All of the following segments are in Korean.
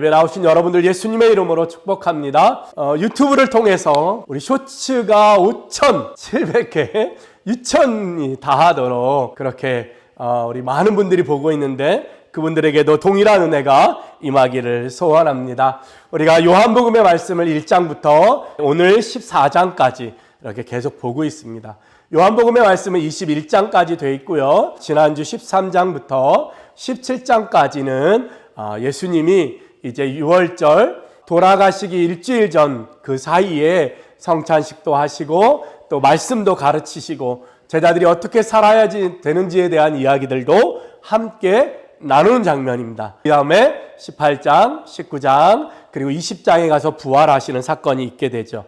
예배 나오신 여러분들 예수님의 이름으로 축복합니다. 유튜브를 통해서 우리 쇼츠가 5,700개, 6,000이 다하도록 그렇게 우리 많은 분들이 보고 있는데 그분들에게도 동일한 은혜가 임하기를 소원합니다. 우리가 요한복음의 말씀을 1장부터 오늘 14장까지 이렇게 계속 보고 있습니다. 요한복음의 말씀은 21장까지 되어 있고요. 지난주 13장부터 17장까지는 예수님이 이제 6월절 돌아가시기 일주일 전 그 사이에 성찬식도 하시고 또 말씀도 가르치시고 제자들이 어떻게 살아야 되는지에 대한 이야기들도 함께 나누는 장면입니다. 그 다음에 18장, 19장 그리고 20장에 가서 부활하시는 사건이 있게 되죠.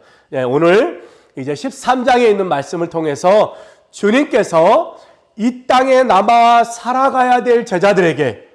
오늘 이제 13장에 있는 말씀을 통해서 주님께서 이 땅에 남아 살아가야 될 제자들에게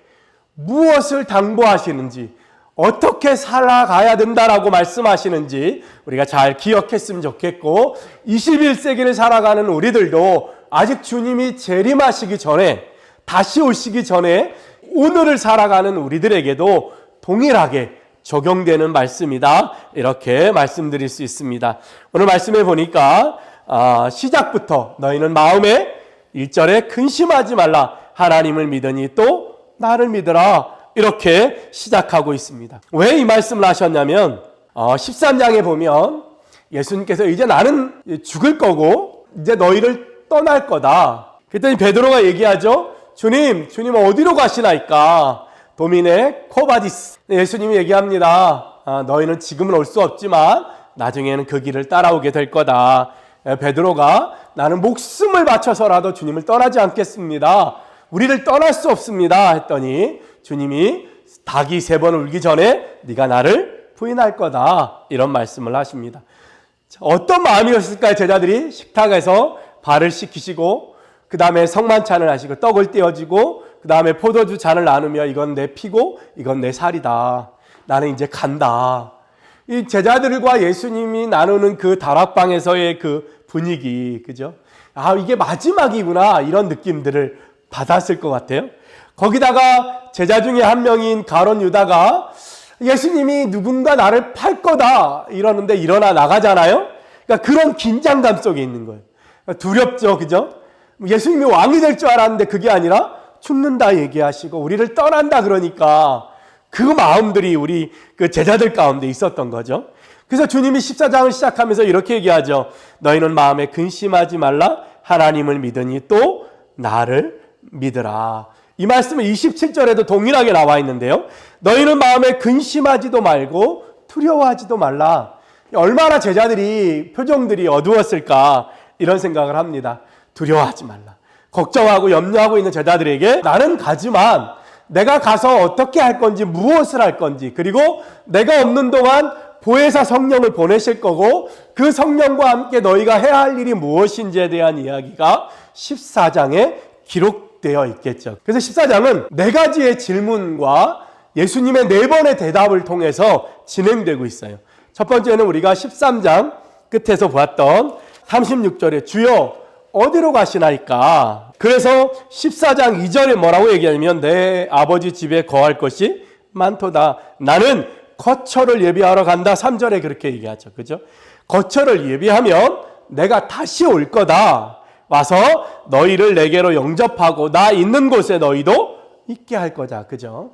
무엇을 당부하시는지, 어떻게 살아가야 된다라고 말씀하시는지 우리가 잘 기억했으면 좋겠고, 21세기를 살아가는 우리들도 아직 주님이 재림하시기 전에, 다시 오시기 전에 오늘을 살아가는 우리들에게도 동일하게 적용되는 말씀이다, 이렇게 말씀드릴 수 있습니다. 오늘 말씀에 보니까 시작부터 너희는 마음에 1절에 근심하지 말라, 하나님을 믿으니 또 나를 믿으라, 이렇게 시작하고 있습니다. 왜 이 말씀을 하셨냐면 13장에 보면 예수님께서 이제 나는 죽을 거고 이제 너희를 떠날 거다. 그랬더니 베드로가 얘기하죠. 주님 어디로 가시나이까? 도미네 코바디스. 예수님이 얘기합니다. 너희는 지금은 올 수 없지만 나중에는 그 길을 따라오게 될 거다. 베드로가 나는 목숨을 바쳐서라도 주님을 떠나지 않겠습니다. 우리를 떠날 수 없습니다. 했더니 주님이 닭이 3번 울기 전에 네가 나를 부인할 거다, 이런 말씀을 하십니다. 어떤 마음이었을까요? 제자들이 식탁에서 발을 씻기시고 그 다음에 성만찬을 하시고 떡을 떼어지고 그 다음에 포도주 잔을 나누며 이건 내 피고 이건 내 살이다, 나는 이제 간다. 이 제자들과 예수님이 나누는 그 다락방에서의 그 분위기, 그죠? 이게 마지막이구나, 이런 느낌들을 받았을 것 같아요. 거기다가 제자 중에 한 명인 가룟 유다가 예수님이 누군가 나를 팔 거다 이러는데 일어나 나가잖아요. 그러니까 그런 긴장감 속에 있는 거예요. 두렵죠, 그죠? 예수님이 왕이 될 줄 알았는데 그게 아니라 죽는다 얘기하시고 우리를 떠난다 그러니까 그 마음들이 우리 그 제자들 가운데 있었던 거죠. 그래서 주님이 14장을 시작하면서 이렇게 얘기하죠. 너희는 마음에 근심하지 말라, 하나님을 믿으니 또 나를 믿으라. 이 말씀은 27절에도 동일하게 나와 있는데요. 너희는 마음에 근심하지도 말고 두려워하지도 말라. 얼마나 제자들이 표정들이 어두웠을까, 이런 생각을 합니다. 두려워하지 말라. 걱정하고 염려하고 있는 제자들에게 나는 가지만 내가 가서 어떻게 할 건지, 무엇을 할 건지, 그리고 내가 없는 동안 보혜사 성령을 보내실 거고 그 성령과 함께 너희가 해야 할 일이 무엇인지에 대한 이야기가 14장에 기록되어 있겠죠. 그래서 14장은 4가지의 질문과 예수님의 4번의 대답을 통해서 진행되고 있어요. 첫 번째는 우리가 13장 끝에서 보았던 36절에 주여 어디로 가시나이까? 그래서 14장 2절에 뭐라고 얘기하냐면 내 아버지 집에 거할 것이 많도다, 나는 거처를 예비하러 간다. 3절에 그렇게 얘기하죠, 그죠? 거처를 예비하면 내가 다시 올 거다, 와서 너희를 내게로 영접하고 나 있는 곳에 너희도 있게 할 거다, 그죠?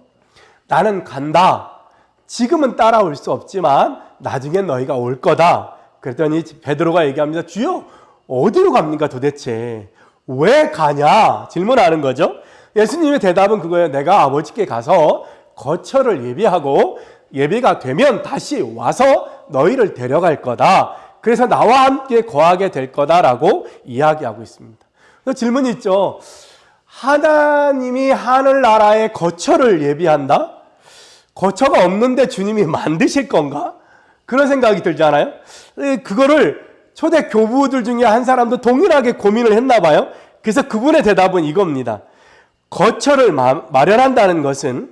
나는 간다. 지금은 따라올 수 없지만 나중엔 너희가 올 거다. 그랬더니 베드로가 얘기합니다. 주여 어디로 갑니까 도대체? 왜 가냐? 질문하는 거죠. 예수님의 대답은 그거예요. 내가 아버지께 가서 거처를 예비하고 예비가 되면 다시 와서 너희를 데려갈 거다. 그래서 나와 함께 거하게 될 거다라고 이야기하고 있습니다. 그래서 질문이 있죠. 하나님이 하늘나라에 거처를 예비한다? 거처가 없는데 주님이 만드실 건가? 그런 생각이 들잖아요. 그거를 초대 교부들 중에 한 사람도 동일하게 고민을 했나 봐요. 그래서 그분의 대답은 이겁니다. 거처를 마련한다는 것은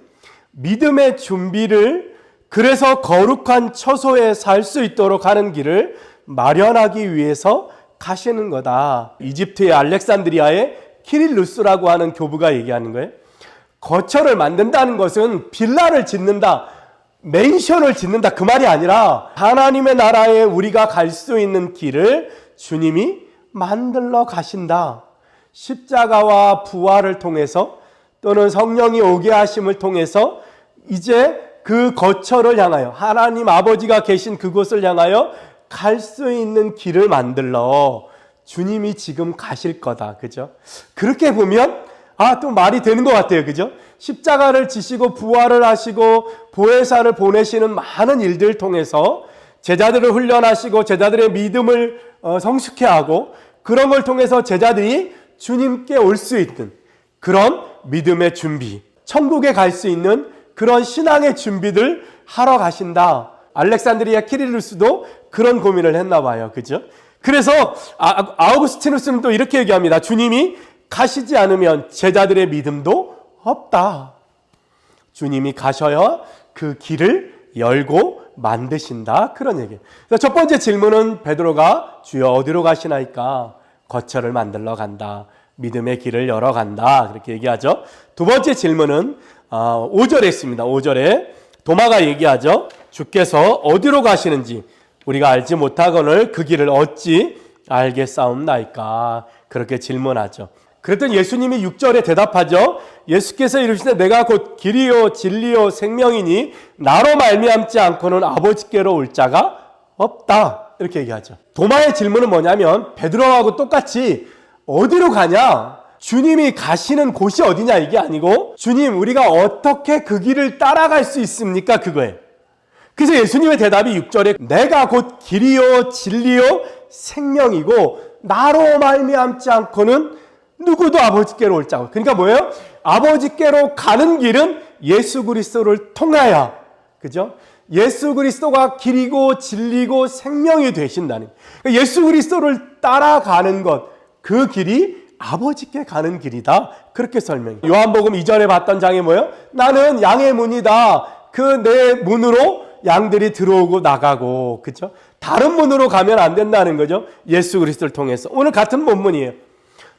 믿음의 준비를, 그래서 거룩한 처소에 살 수 있도록 하는 길을 마련하기 위해서 가시는 거다. 이집트의 알렉산드리아의 키릴루스라고 하는 교부가 얘기하는 거예요. 거처를 만든다는 것은 빌라를 짓는다, 멘션을 짓는다 그 말이 아니라 하나님의 나라에 우리가 갈 수 있는 길을 주님이 만들러 가신다. 십자가와 부활을 통해서 또는 성령이 오게 하심을 통해서 이제 그 거처를 향하여 하나님 아버지가 계신 그곳을 향하여 갈 수 있는 길을 만들러 주님이 지금 가실 거다. 그죠? 그렇게 보면 또 말이 되는 것 같아요. 그죠? 십자가를 지시고 부활을 하시고 보혜사를 보내시는 많은 일들을 통해서 제자들을 훈련하시고 제자들의 믿음을 성숙해 하고 그런 걸 통해서 제자들이 주님께 올 수 있는 그런 믿음의 준비, 천국에 갈 수 있는 그런 신앙의 준비들 하러 가신다. 알렉산드리아 키릴루스도 그런 고민을 했나 봐요. 그죠? 그래서 아우구스티누스는 또 이렇게 얘기합니다. 주님이 가시지 않으면 제자들의 믿음도 없다. 주님이 가셔야 그 길을 열고 만드신다. 그런 얘기예요. 첫 번째 질문은 베드로가 주여 어디로 가시나이까? 거처를 만들러 간다. 믿음의 길을 열어 간다. 그렇게 얘기하죠. 두 번째 질문은 5절에 있습니다. 5절에 도마가 얘기하죠. 주께서 어디로 가시는지 우리가 알지 못하거늘 그 길을 어찌 알겠사옵나이까? 그렇게 질문하죠. 그랬더니 예수님이 6절에 대답하죠. 예수께서 이르시되 내가 곧 길이요 진리요 생명이니 나로 말미암지 않고는 아버지께로 올 자가 없다. 이렇게 얘기하죠. 도마의 질문은 뭐냐면 베드로하고 똑같이 어디로 가냐? 주님이 가시는 곳이 어디냐 이게 아니고 주님 우리가 어떻게 그 길을 따라갈 수 있습니까? 그거예요. 그래서 예수님의 대답이 6절에 내가 곧 길이요 진리요 생명이고 나로 말미암지 않고는 누구도 아버지께로 올 자가. 그러니까 뭐예요? 아버지께로 가는 길은 예수 그리스도를 통하여, 그죠? 예수 그리스도가 길이고 진리고 생명이 되신다는. 그러니까 예수 그리스도를 따라가는 것, 그 길이 아버지께 가는 길이다. 그렇게 설명해요. 요한복음 2절에 봤던 장이 뭐예요? 나는 양의 문이다. 그 내 문으로 양들이 들어오고 나가고, 그죠? 다른 문으로 가면 안 된다는 거죠. 예수 그리스도를 통해서. 오늘 같은 본문이에요.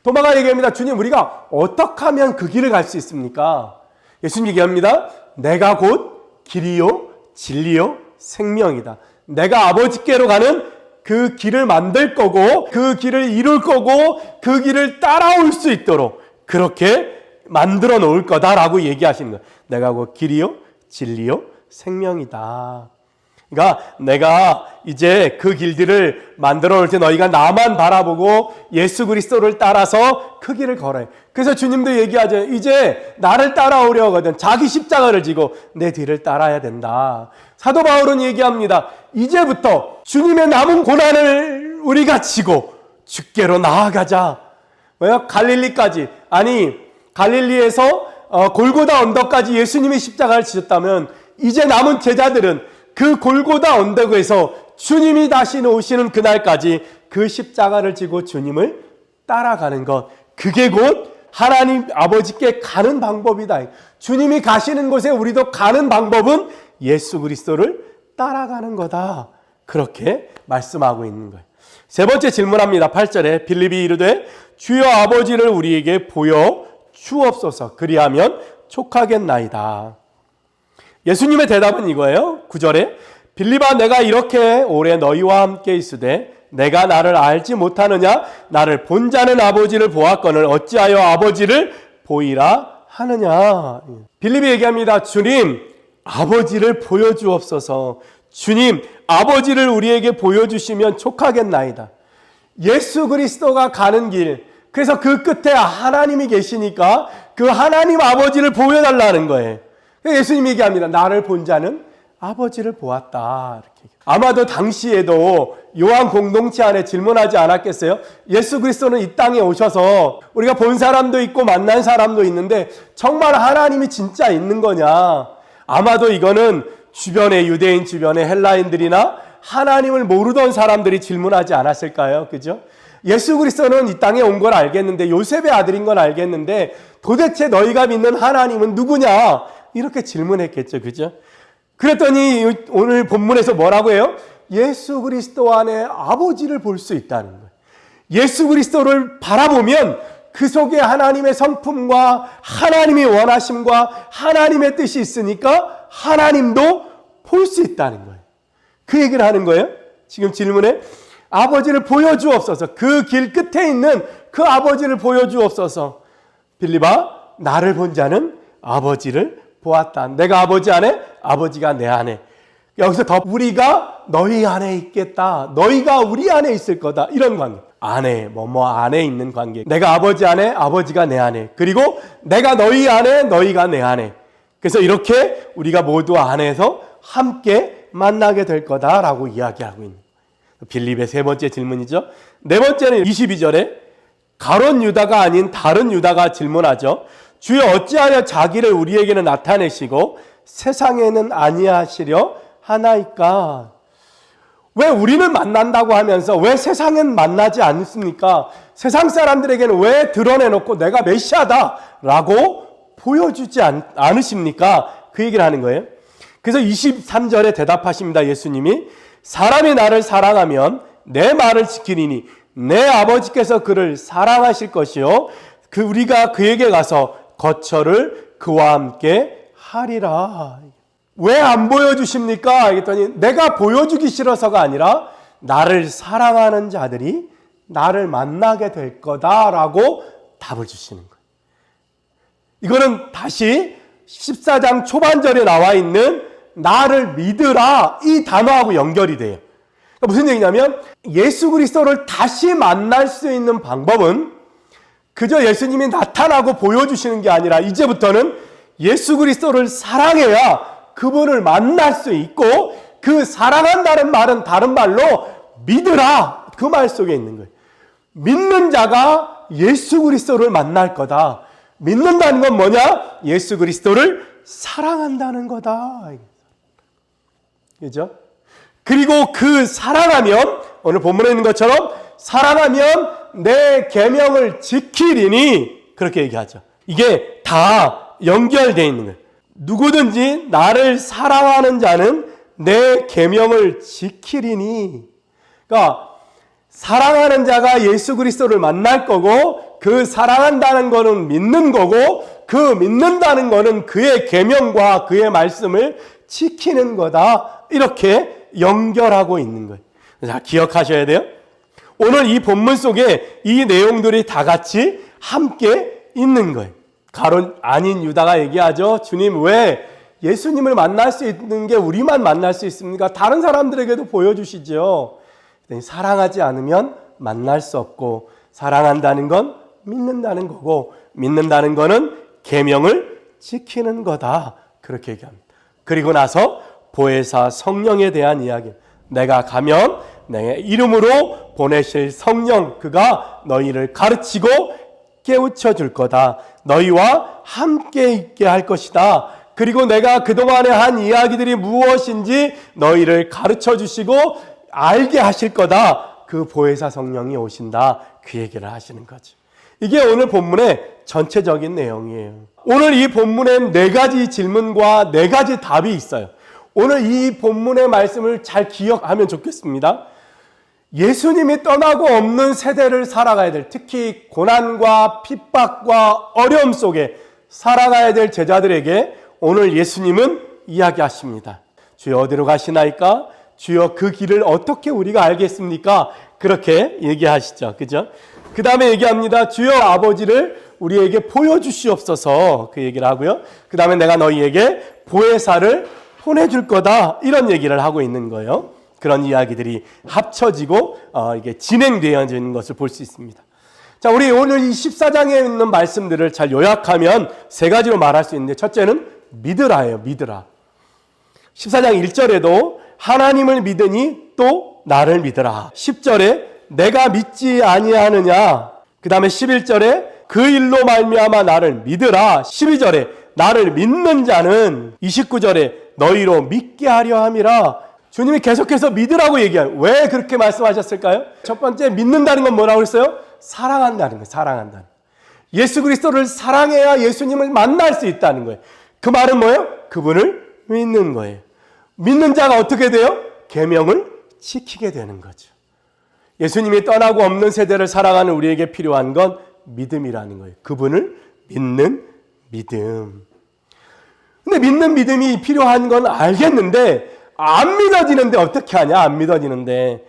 도마가 얘기합니다. 주님, 우리가 어떻게 하면 그 길을 갈 수 있습니까? 예수님 얘기합니다. 내가 곧 길이요, 진리요, 생명이다. 내가 아버지께로 가는 그 길을 만들 거고, 그 길을 이룰 거고, 그 길을 따라올 수 있도록 그렇게 만들어 놓을 거다라고 얘기하시는 거예요. 내가 곧 길이요, 진리요, 생명이다. 그러니까 내가 이제 그 길들을 만들어 놓을 때 너희가 나만 바라보고 예수 그리스도를 따라서 그 길을 걸어요. 그래서 주님도 얘기하죠. 이제 나를 따라오려 하거든 자기 십자가를 지고 내 뒤를 따라야 된다. 사도 바울은 얘기합니다. 이제부터 주님의 남은 고난을 우리가 지고 주께로 나아가자. 뭐야? 갈릴리까지. 아니 갈릴리에서 골고다 언덕까지 예수님이 십자가를 지셨다면 이제 남은 제자들은 그 골고다 언덕에서 주님이 다시 오시는 그날까지 그 십자가를 지고 주님을 따라가는 것. 그게 곧 하나님 아버지께 가는 방법이다. 주님이 가시는 곳에 우리도 가는 방법은 예수 그리스도를 따라가는 거다. 그렇게 말씀하고 있는 거예요. 세 번째 질문합니다. 8절에 빌립이 이르되 주여 아버지를 우리에게 보여 주옵소서. 그리하면 족하겠나이다. 예수님의 대답은 이거예요. 9절에 빌립아 내가 이렇게 오래 너희와 함께 있으되 내가 나를 알지 못하느냐? 나를 본 자는 아버지를 보았거늘 어찌하여 아버지를 보이라 하느냐? 빌립이 얘기합니다. 주님 아버지를 보여주옵소서. 주님 아버지를 우리에게 보여주시면 촉하겠나이다. 예수 그리스도가 가는 길, 그래서 그 끝에 하나님이 계시니까 그 하나님 아버지를 보여달라는 거예요. 예수님이 얘기합니다. 나를 본 자는 아버지를 보았다. 이렇게. 아마도 당시에도 요한 공동체 안에 질문하지 않았겠어요? 예수 그리스도는 이 땅에 오셔서 우리가 본 사람도 있고 만난 사람도 있는데 정말 하나님이 진짜 있는 거냐? 아마도 이거는 주변의 유대인 주변의 헬라인들이나 하나님을 모르던 사람들이 질문하지 않았을까요? 그죠? 예수 그리스도는 이 땅에 온 걸 알겠는데 요셉의 아들인 건 알겠는데 도대체 너희가 믿는 하나님은 누구냐? 이렇게 질문했겠죠. 그죠? 그랬더니 오늘 본문에서 뭐라고 해요? 예수 그리스도 안에 아버지를 볼 수 있다는 거예요. 예수 그리스도를 바라보면 그 속에 하나님의 성품과 하나님의 원하심과 하나님의 뜻이 있으니까 하나님도 볼 수 있다는 거예요. 그 얘기를 하는 거예요. 지금 질문에 아버지를 보여주옵소서. 그 길 끝에 있는 그 아버지를 보여주옵소서. 빌립아, 나를 본 자는 아버지를 보았다. 내가 아버지 안에, 아버지가 내 안에. 여기서 더 우리가 너희 안에 있겠다. 너희가 우리 안에 있을 거다. 이런 관계. 안에, 뭐뭐 안에 있는 관계. 내가 아버지 안에, 아버지가 내 안에. 그리고 내가 너희 안에, 너희가 내 안에. 그래서 이렇게 우리가 모두 안에서 함께 만나게 될 거다라고 이야기하고 있는 빌립의 세 번째 질문이죠. 네 번째는 22절에 가룟 유다가 아닌 다른 유다가 질문하죠. 주여 어찌하여 자기를 우리에게는 나타내시고 세상에는 아니하시려 하나이까? 왜 우리는 만난다고 하면서 왜 세상은 만나지 않습니까? 세상 사람들에게는 왜 드러내놓고 내가 메시아다라고 보여주지 않으십니까? 그 얘기를 하는 거예요. 그래서 23절에 대답하십니다. 예수님이 사람이 나를 사랑하면 내 말을 지키리니 내 아버지께서 그를 사랑하실 것이요 우리가 그에게 가서 거처를 그와 함께 하리라. 왜 안 보여주십니까? 했더니 내가 보여주기 싫어서가 아니라 나를 사랑하는 자들이 나를 만나게 될 거다라고 답을 주시는 거예요. 이거는 다시 14장 초반절에 나와 있는 나를 믿으라 이 단어하고 연결이 돼요. 그러니까 무슨 얘기냐면 예수 그리스도를 다시 만날 수 있는 방법은 그저 예수님이 나타나고 보여주시는 게 아니라 이제부터는 예수 그리스도를 사랑해야 그분을 만날 수 있고 그 사랑한다는 말은 다른 말로 믿으라 그 말 속에 있는 거예요. 믿는 자가 예수 그리스도를 만날 거다. 믿는다는 건 뭐냐? 예수 그리스도를 사랑한다는 거다. 그죠? 그리고 그 사랑하면 오늘 본문에 있는 것처럼 사랑하면 내 계명을 지키리니 그렇게 얘기하죠. 이게 다 연결되어 있는 거예요. 누구든지 나를 사랑하는 자는 내 계명을 지키리니. 그러니까 사랑하는 자가 예수 그리스도를 만날 거고 그 사랑한다는 거는 믿는 거고 그 믿는다는 거는 그의 계명과 그의 말씀을 지키는 거다. 이렇게 연결하고 있는 거예요. 자, 기억하셔야 돼요. 오늘 이 본문 속에 이 내용들이 다 같이 함께 있는 거예요. 가룟 아닌 유다가 얘기하죠. 주님 왜 예수님을 만날 수 있는 게 우리만 만날 수 있습니까? 다른 사람들에게도 보여주시죠. 사랑하지 않으면 만날 수 없고 사랑한다는 건 믿는다는 거고 믿는다는 거는 계명을 지키는 거다. 그렇게 얘기합니다. 그리고 나서 보혜사 성령에 대한 이야기. 내가 가면 내 이름으로 보내실 성령 그가 너희를 가르치고 깨우쳐 줄 거다. 너희와 함께 있게 할 것이다. 그리고 내가 그동안에 한 이야기들이 무엇인지 너희를 가르쳐 주시고 알게 하실 거다. 그 보혜사 성령이 오신다. 그 얘기를 하시는 거죠. 이게 오늘 본문의 전체적인 내용이에요. 오늘 이 본문엔 4가지 질문과 4가지 답이 있어요. 오늘 이 본문의 말씀을 잘 기억하면 좋겠습니다. 예수님이 떠나고 없는 세대를 살아가야 될, 특히 고난과 핍박과 어려움 속에 살아가야 될 제자들에게 오늘 예수님은 이야기하십니다. 주여 어디로 가시나이까? 주여 그 길을 어떻게 우리가 알겠습니까? 그렇게 얘기하시죠. 그죠? 그 다음에 얘기합니다. 주여 아버지를 우리에게 보여주시옵소서. 그 얘기를 하고요. 그 다음에 내가 너희에게 보혜사를 보내줄 거다. 이런 얘기를 하고 있는 거예요. 그런 이야기들이 합쳐지고 이게 진행되어지는 것을 볼 수 있습니다. 자, 우리 오늘 이 14장에 있는 말씀들을 잘 요약하면 3가지로 말할 수 있는데 첫째는 믿으라예요. 믿으라. 14장 1절에도 하나님을 믿으니 또 나를 믿으라. 10절에 내가 믿지 아니하느냐. 그 다음에 11절에 그 일로 말미암아 나를 믿으라. 12절에 나를 믿는 자는 29절에 너희로 믿게 하려 함이라. 주님이 계속해서 믿으라고 얘기해요. 왜 그렇게 말씀하셨을까요? 첫 번째 믿는다는 건 뭐라고 했어요? 사랑한다는 거예요. 사랑한다는. 예수 그리스도를 사랑해야 예수님을 만날 수 있다는 거예요. 그 말은 뭐예요? 그분을 믿는 거예요. 믿는 자가 어떻게 돼요? 계명을 지키게 되는 거죠. 예수님이 떠나고 없는 세대를 살아가는 우리에게 필요한 건 믿음이라는 거예요. 그분을 믿는 믿음. 근데 믿는 믿음이 필요한 건 알겠는데 안 믿어지는데 어떻게 하냐? 안 믿어지는데.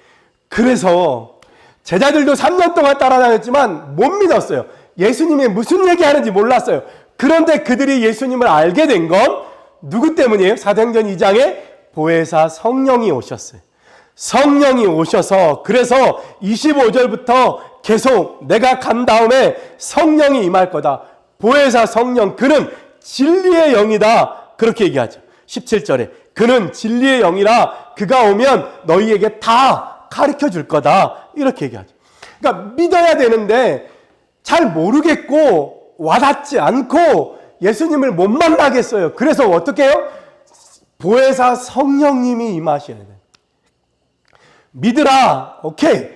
그래서 제자들도 3년 동안 따라다녔지만 못 믿었어요. 예수님이 무슨 얘기하는지 몰랐어요. 그런데 그들이 예수님을 알게 된 건 누구 때문이에요? 사도행전 2장에 보혜사 성령이 오셨어요. 성령이 오셔서 그래서 25절부터 계속 내가 간 다음에 성령이 임할 거다. 보혜사 성령, 그는 진리의 영이다. 그렇게 얘기하죠. 17절에 그는 진리의 영이라 그가 오면 너희에게 다 가르쳐 줄 거다. 이렇게 얘기하죠. 그러니까 믿어야 되는데 잘 모르겠고 와닿지 않고 예수님을 못 만나겠어요. 그래서 어떻게 해요? 보혜사 성령님이 임하셔야 돼요. 믿으라. 오케이.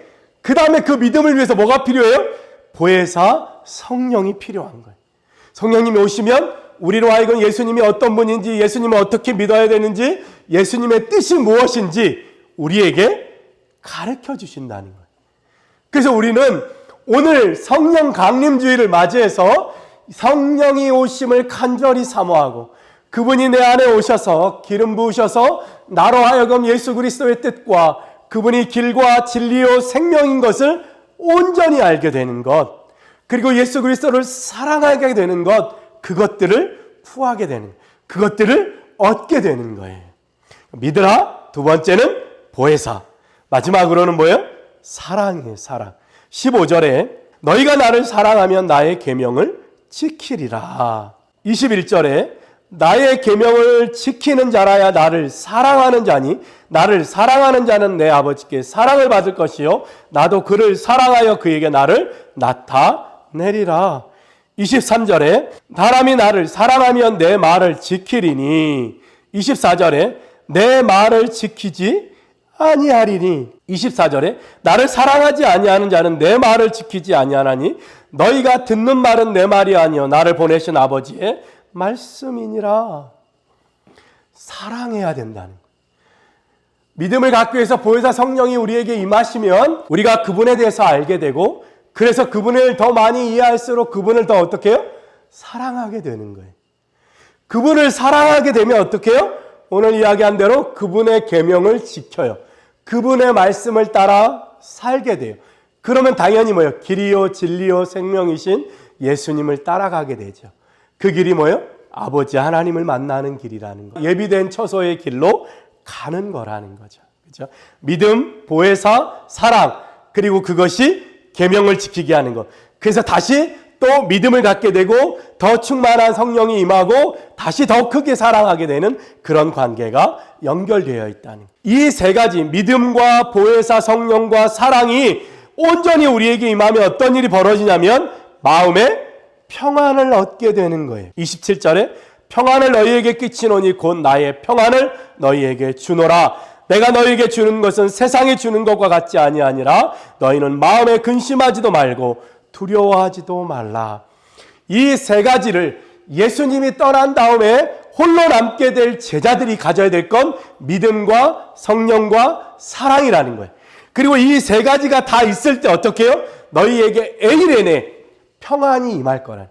그 다음에 그 믿음을 위해서 뭐가 필요해요? 보혜사 성령이 필요한 거예요. 성령님이 오시면 우리로 하여금 예수님이 어떤 분인지, 예수님을 어떻게 믿어야 되는지, 예수님의 뜻이 무엇인지 우리에게 가르쳐 주신다는 거예요. 그래서 우리는 오늘 성령 강림주의를 맞이해서 성령이 오심을 간절히 사모하고 그분이 내 안에 오셔서 기름 부으셔서 나로 하여금 예수 그리스도의 뜻과 그분이 길과 진리요 생명인 것을 온전히 알게 되는 것, 그리고 예수 그리스도를 사랑하게 되는 것, 그것들을 구하게 되는, 그것들을 얻게 되는 거예요. 믿으라. 두 번째는 보혜사. 마지막으로는 뭐예요? 사랑이에요. 사랑. 15절에 너희가 나를 사랑하면 나의 계명을 지키리라. 21절에 나의 계명을 지키는 자라야 나를 사랑하는 자니 나를 사랑하는 자는 내 아버지께 사랑을 받을 것이요 나도 그를 사랑하여 그에게 나를 나타내리라. 23절에 사람이 나를 사랑하면 내 말을 지키리니 24절에 내 말을 지키지 아니하리니 24절에 나를 사랑하지 아니하는 자는 내 말을 지키지 아니하나니 너희가 듣는 말은 내 말이 아니요 나를 보내신 아버지의 말씀이니라. 사랑해야 된다는 거예요. 믿음을 갖기 위해서 보혜사 성령이 우리에게 임하시면 우리가 그분에 대해서 알게 되고 그래서 그분을 더 많이 이해할수록 그분을 더 어떻게 해요? 사랑하게 되는 거예요. 그분을 사랑하게 되면 어떻게 해요? 오늘 이야기한 대로 그분의 계명을 지켜요. 그분의 말씀을 따라 살게 돼요. 그러면 당연히 뭐예요? 길이요 진리요 생명이신 예수님을 따라가게 되죠. 그 길이 뭐예요? 아버지 하나님을 만나는 길이라는 거. 예비된 처소의 길로 가는 거라는 거죠. 그렇죠? 믿음, 보혜사, 사랑, 그리고 그것이 계명을 지키게 하는 것. 그래서 다시 또 믿음을 갖게 되고 더 충만한 성령이 임하고 다시 더 크게 사랑하게 되는 그런 관계가 연결되어 있다는 것. 이 세 가지 믿음과 보혜사 성령과 사랑이 온전히 우리에게 임하면 어떤 일이 벌어지냐면 마음에 평안을 얻게 되는 거예요. 27절에 평안을 너희에게 끼치노니 곧 나의 평안을 너희에게 주노라. 내가 너희에게 주는 것은 세상이 주는 것과 같지 아니하니라. 너희는 마음에 근심하지도 말고 두려워하지도 말라. 이 세 가지를 예수님이 떠난 다음에 홀로 남게 될 제자들이 가져야 될 건 믿음과 성령과 사랑이라는 거예요. 그리고 이 세 가지가 다 있을 때 어떻게 해요? 너희에게 에이레네 평안이 임할 거라.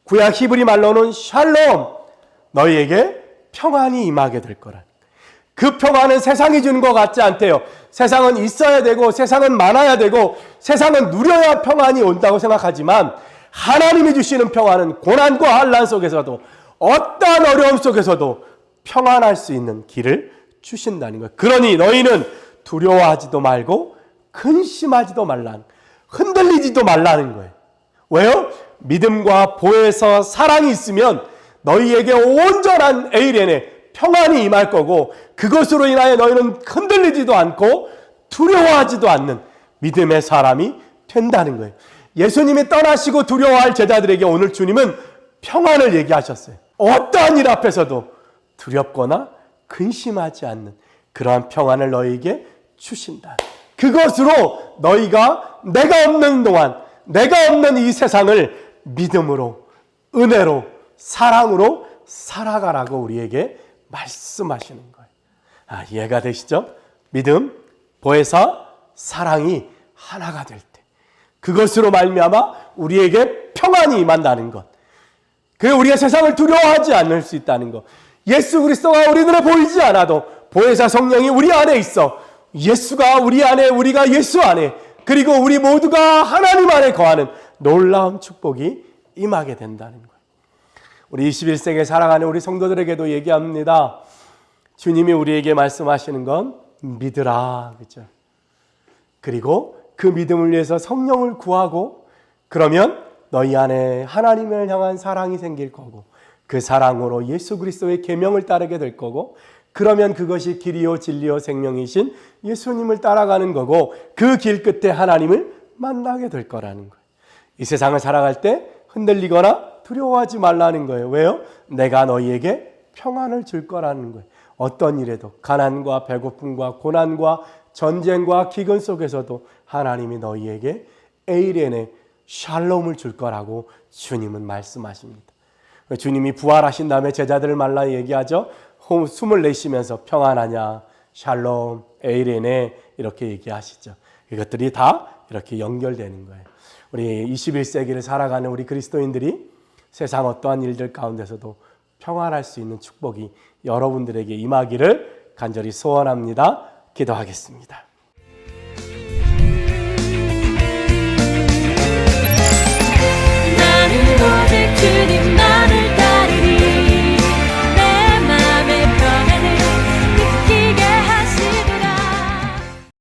구약 히브리 말로는 샬롬, 너희에게 평안이 임하게 될 거라. 그 평안은 세상이 주는 것 같지 않대요. 세상은 있어야 되고 세상은 많아야 되고 세상은 누려야 평안이 온다고 생각하지만 하나님이 주시는 평안은 고난과 환난 속에서도 어떠한 어려움 속에서도 평안할 수 있는 길을 주신다는 거예요. 그러니 너희는 두려워하지도 말고 근심하지도 말라는, 흔들리지도 말라는 거예요. 왜요? 믿음과 보혜사 사랑이 있으면 너희에게 온전한 에이렌의 평안이 임할 거고 그것으로 인하여 너희는 흔들리지도 않고 두려워하지도 않는 믿음의 사람이 된다는 거예요. 예수님이 떠나시고 두려워할 제자들에게 오늘 주님은 평안을 얘기하셨어요. 어떠한 일 앞에서도 두렵거나 근심하지 않는 그러한 평안을 너희에게 주신다. 그것으로 너희가 내가 없는 동안, 내가 없는 이 세상을 믿음으로, 은혜로, 사랑으로 살아가라고 우리에게 말씀하시는 거예요. 이해가 되시죠? 믿음, 보혜사, 사랑이 하나가 될 때 그것으로 말미암아 우리에게 평안이 임한다는 것. 그래서 우리가 세상을 두려워하지 않을 수 있다는 것. 예수 그리스도가 우리 눈에 보이지 않아도 보혜사 성령이 우리 안에 있어 예수가 우리 안에, 우리가 예수 안에, 그리고 우리 모두가 하나님 안에 거하는 놀라운 축복이 임하게 된다는 거예요. 우리 21세기에 살아가는 우리 성도들에게도 얘기합니다. 주님이 우리에게 말씀하시는 건 믿으라, 그죠? 그리고 그 믿음을 위해서 성령을 구하고, 그러면 너희 안에 하나님을 향한 사랑이 생길 거고, 그 사랑으로 예수 그리스도의 계명을 따르게 될 거고, 그러면 그것이 길이요 진리요 생명이신 예수님을 따라가는 거고, 그 길 끝에 하나님을 만나게 될 거라는 거예요. 이 세상을 살아갈 때 흔들리거나 두려워하지 말라는 거예요. 왜요? 내가 너희에게 평안을 줄 거라는 거예요. 어떤 일에도, 가난과 배고픔과 고난과 전쟁과 기근 속에서도 하나님이 너희에게 에이레네 샬롬을 줄 거라고 주님은 말씀하십니다. 주님이 부활하신 다음에 제자들을 만나 얘기하죠. 숨을 내쉬면서 평안하냐, 샬롬, 에이레네 이렇게 얘기하시죠. 이것들이 다 이렇게 연결되는 거예요. 우리 21세기를 살아가는 우리 그리스도인들이 세상 어떠한 일들 가운데서도 평안할 수 있는 축복이 여러분들에게 임하기를 간절히 소원합니다. 기도하겠습니다.